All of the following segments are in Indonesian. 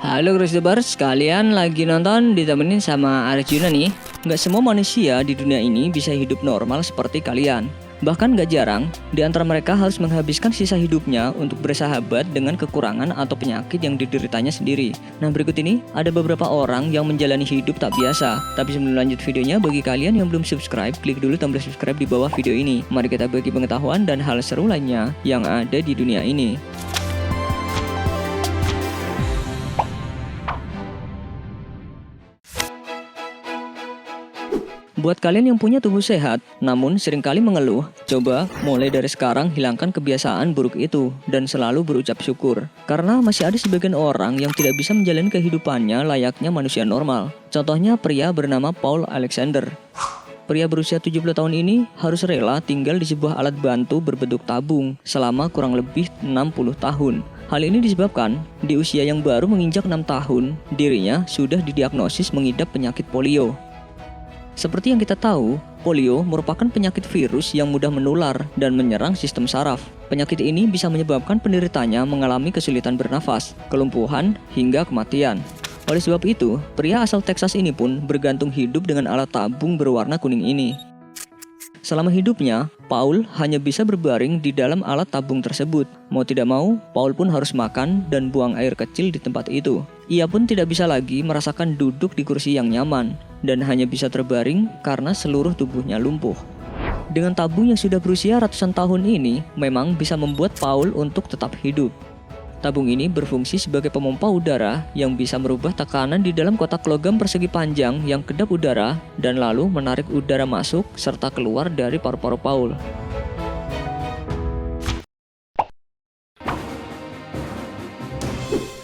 Halo Crusaders, kalian lagi nonton ditemenin sama Arjuna nih. Nggak semua manusia di dunia ini bisa hidup normal seperti kalian. Bahkan nggak jarang, di antara mereka harus menghabiskan sisa hidupnya untuk bersahabat dengan kekurangan atau penyakit yang dideritanya sendiri. Nah, berikut ini ada beberapa orang yang menjalani hidup tak biasa. Tapi sebelum lanjut videonya, bagi kalian yang belum subscribe, klik dulu tombol subscribe di bawah video ini. Mari kita bagi pengetahuan dan hal seru lainnya yang ada di dunia ini. Buat kalian yang punya tubuh sehat, namun seringkali mengeluh, coba mulai dari sekarang hilangkan kebiasaan buruk itu dan selalu berucap syukur. Karena masih ada sebagian orang yang tidak bisa menjalani kehidupannya layaknya manusia normal. Contohnya pria bernama Paul Alexander. Pria berusia 70 tahun ini harus rela tinggal di sebuah alat bantu berbentuk tabung selama kurang lebih 60 tahun. Hal ini disebabkan di usia yang baru menginjak 6 tahun, dirinya sudah didiagnosis mengidap penyakit polio. Seperti yang kita tahu, polio merupakan penyakit virus yang mudah menular dan menyerang sistem saraf. Penyakit ini bisa menyebabkan penderitanya mengalami kesulitan bernafas, kelumpuhan, hingga kematian. Oleh sebab itu, pria asal Texas ini pun bergantung hidup dengan alat tabung berwarna kuning ini. Selama hidupnya, Paul hanya bisa berbaring di dalam alat tabung tersebut. Mau tidak mau, Paul pun harus makan dan buang air kecil di tempat itu. Ia pun tidak bisa lagi merasakan duduk di kursi yang nyaman, dan hanya bisa terbaring karena seluruh tubuhnya lumpuh. Dengan tabung yang sudah berusia ratusan tahun ini, memang bisa membuat Paul untuk tetap hidup. Tabung ini berfungsi sebagai pemompa udara yang bisa merubah tekanan di dalam kotak logam persegi panjang yang kedap udara dan lalu menarik udara masuk serta keluar dari paru-paru Paul.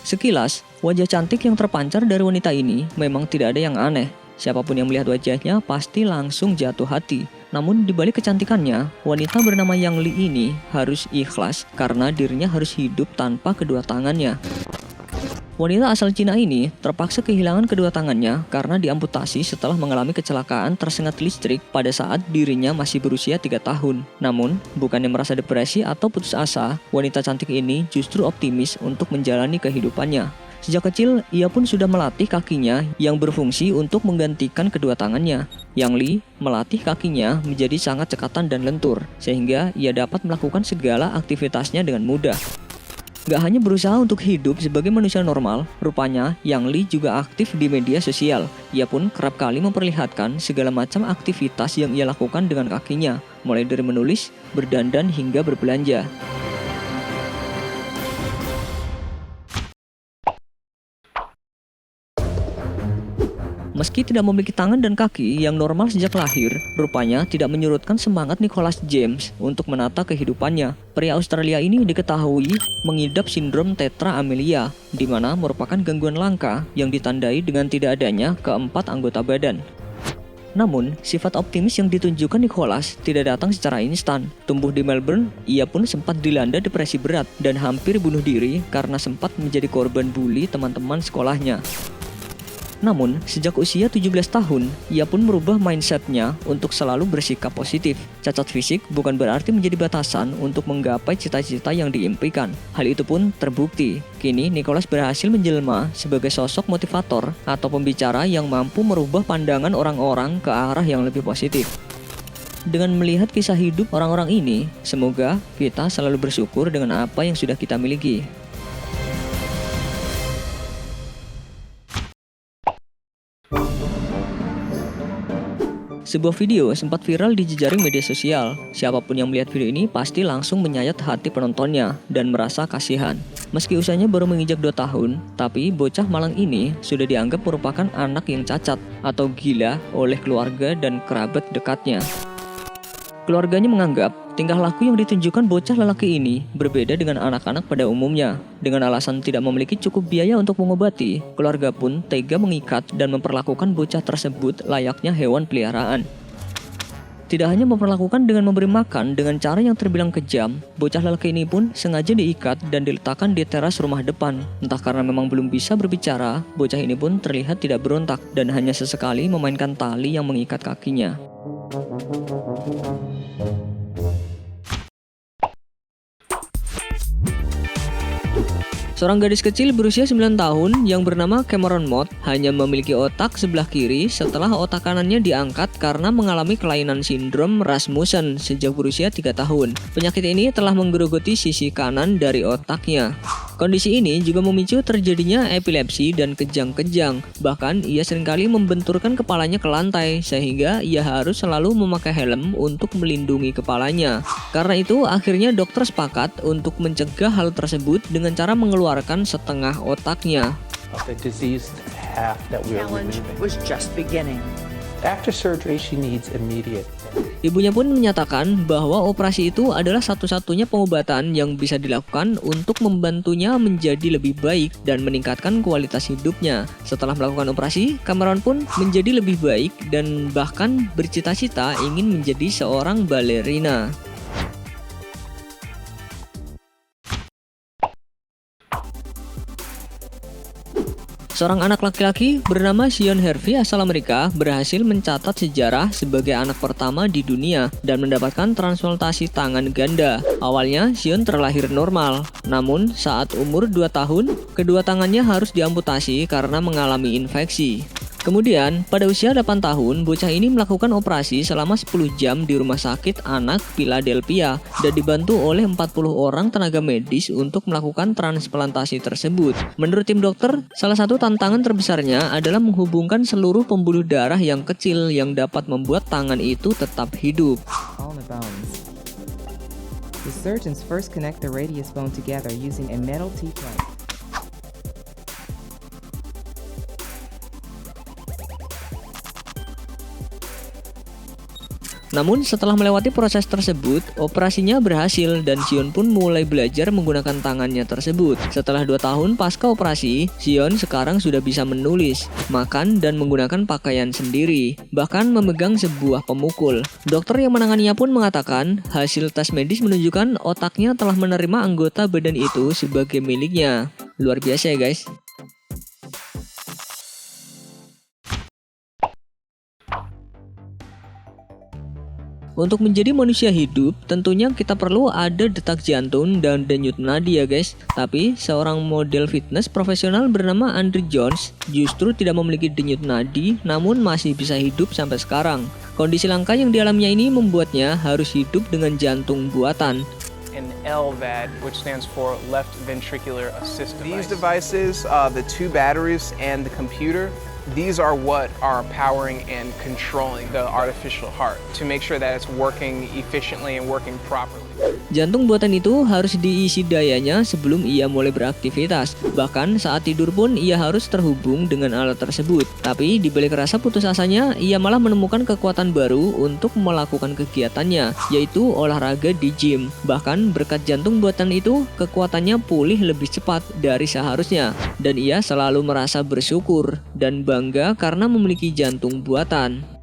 Sekilas, wajah cantik yang terpancar dari wanita ini memang tidak ada yang aneh. Siapapun yang melihat wajahnya pasti langsung jatuh hati. Namun di balik kecantikannya, wanita bernama Yang Li ini harus ikhlas karena dirinya harus hidup tanpa kedua tangannya. Wanita asal Cina ini terpaksa kehilangan kedua tangannya karena diamputasi setelah mengalami kecelakaan tersengat listrik pada saat dirinya masih berusia 3 tahun. Namun, bukannya merasa depresi atau putus asa, wanita cantik ini justru optimis untuk menjalani kehidupannya. Sejak kecil, ia pun sudah melatih kakinya yang berfungsi untuk menggantikan kedua tangannya. Yang Li melatih kakinya menjadi sangat cekatan dan lentur, sehingga ia dapat melakukan segala aktivitasnya dengan mudah. Gak hanya berusaha untuk hidup sebagai manusia normal, rupanya Yang Li juga aktif di media sosial. Ia pun kerap kali memperlihatkan segala macam aktivitas yang ia lakukan dengan kakinya, mulai dari menulis, berdandan, hingga berbelanja. Meski tidak memiliki tangan dan kaki yang normal sejak lahir, rupanya tidak menyurutkan semangat Nicholas James untuk menata kehidupannya. Pria Australia ini diketahui mengidap sindrom tetra amelia, di mana merupakan gangguan langka yang ditandai dengan tidak adanya keempat anggota badan. Namun, sifat optimis yang ditunjukkan Nicholas tidak datang secara instan. Tumbuh di Melbourne, ia pun sempat dilanda depresi berat dan hampir bunuh diri karena sempat menjadi korban bully teman-teman sekolahnya. Namun, sejak usia 17 tahun, ia pun merubah mindsetnya untuk selalu bersikap positif. Cacat fisik bukan berarti menjadi batasan untuk menggapai cita-cita yang diimpikan. Hal itu pun terbukti. Kini, Nicholas berhasil menjelma sebagai sosok motivator atau pembicara yang mampu merubah pandangan orang-orang ke arah yang lebih positif. Dengan melihat kisah hidup orang-orang ini, semoga kita selalu bersyukur dengan apa yang sudah kita miliki. Sebuah video sempat viral di jejaring media sosial. Siapapun yang melihat video ini pasti langsung menyayat hati penontonnya dan merasa kasihan. Meski usianya baru menginjak 2 tahun, tapi bocah malang ini sudah dianggap merupakan anak yang cacat atau gila oleh keluarga dan kerabat dekatnya. Keluarganya menganggap tingkah laku yang ditunjukkan bocah lelaki ini berbeda dengan anak-anak pada umumnya. Dengan alasan tidak memiliki cukup biaya untuk mengobati, keluarga pun tega mengikat dan memperlakukan bocah tersebut layaknya hewan peliharaan. Tidak hanya memperlakukan dengan memberi makan dengan cara yang terbilang kejam, bocah lelaki ini pun sengaja diikat dan diletakkan di teras rumah depan. Entah karena memang belum bisa berbicara, bocah ini pun terlihat tidak berontak dan hanya sesekali memainkan tali yang mengikat kakinya. Seorang gadis kecil berusia 9 tahun yang bernama Cameron Mott hanya memiliki otak sebelah kiri setelah otak kanannya diangkat karena mengalami kelainan sindrom Rasmussen sejak berusia 3 tahun. Penyakit ini telah menggerogoti sisi kanan dari otaknya. Kondisi ini juga memicu terjadinya epilepsi dan kejang-kejang. Bahkan ia seringkali membenturkan kepalanya ke lantai sehingga ia harus selalu memakai helm untuk melindungi kepalanya. Karena itu akhirnya dokter sepakat untuk mencegah hal tersebut dengan cara mengeluarkan setengah otaknya. The diseased half that we are Challenge removing. was just beginning. After surgery, she needs immediate. Ibunya pun menyatakan bahwa operasi itu adalah satu-satunya pengobatan yang bisa dilakukan untuk membantunya menjadi lebih baik dan meningkatkan kualitas hidupnya. Setelah melakukan operasi, Cameron pun menjadi lebih baik dan bahkan bercita-cita ingin menjadi seorang balerina. Seorang anak laki-laki bernama Sean Hervey asal Amerika berhasil mencatat sejarah sebagai anak pertama di dunia dan mendapatkan transplantasi tangan ganda. Awalnya Sean terlahir normal, namun saat umur 2 tahun, kedua tangannya harus diamputasi karena mengalami infeksi. Kemudian, pada usia 8 tahun, bocah ini melakukan operasi selama 10 jam di rumah sakit anak Philadelphia dan dibantu oleh 40 orang tenaga medis untuk melakukan transplantasi tersebut. Menurut tim dokter, salah satu tantangan terbesarnya adalah menghubungkan seluruh pembuluh darah yang kecil yang dapat membuat tangan itu tetap hidup. On the bones. The surgeons first connect the radius bone together using a metal T-plate. Namun setelah melewati proses tersebut, operasinya berhasil dan Sean pun mulai belajar menggunakan tangannya tersebut. Setelah 2 tahun pasca operasi, Sean sekarang sudah bisa menulis, makan dan menggunakan pakaian sendiri, bahkan memegang sebuah pemukul. Dokter yang menanganinya pun mengatakan hasil tes medis menunjukkan otaknya telah menerima anggota badan itu sebagai miliknya. Luar biasa ya guys. Untuk menjadi manusia hidup, tentunya kita perlu ada detak jantung dan denyut nadi ya guys. Tapi, seorang model fitness profesional bernama Andrew Jones justru tidak memiliki denyut nadi, namun masih bisa hidup sampai sekarang. Kondisi langka yang dialaminya ini membuatnya harus hidup dengan jantung buatan. An LVAD, which stands for left ventricular assist device. These devices, the 2 batteries and the computer, these are what are powering and controlling the artificial heart to make sure that it's working efficiently and working properly. Jantung buatan itu harus diisi dayanya sebelum ia mulai beraktivitas. Bahkan saat tidur pun ia harus terhubung dengan alat tersebut. Tapi di balik rasa putus asanya, ia malah menemukan kekuatan baru untuk melakukan kegiatannya, yaitu olahraga di gym. Bahkan berkat jantung buatan itu, kekuatannya pulih lebih cepat dari seharusnya. Dan ia selalu merasa bersyukur dan bangga karena memiliki jantung buatan.